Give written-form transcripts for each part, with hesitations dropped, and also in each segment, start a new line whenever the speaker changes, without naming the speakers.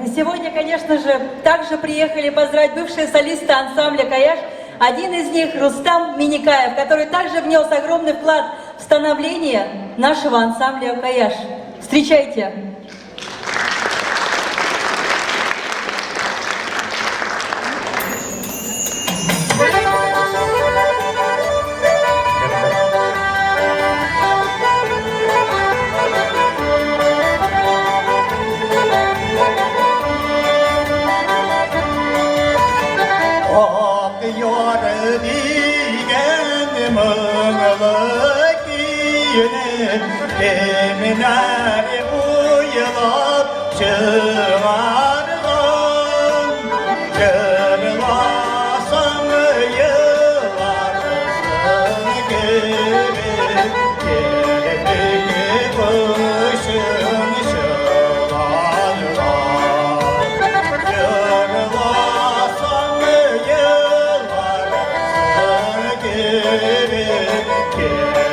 Сегодня, конечно же, также приехали поздравить бывшие солисты ансамбля «Каяш». Один из них Рустам Миникаев, который также внес огромный вклад в становление нашего ансамбля «Каяш». Встречайте!
Eminari uyulab çığargan Kırlasam yıllarısın gibi Gelip kuşun şılargan Kırlasam yıllarısın gibi Gelip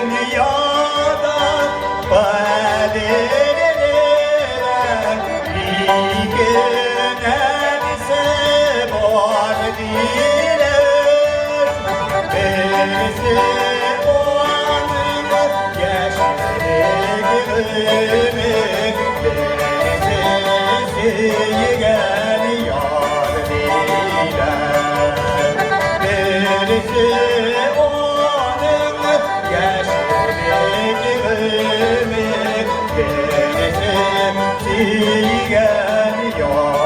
dünyada badeler bir günlerse var diler birisi o anın yaşları gülümü birisi siyen yar diler birisi Sigen yar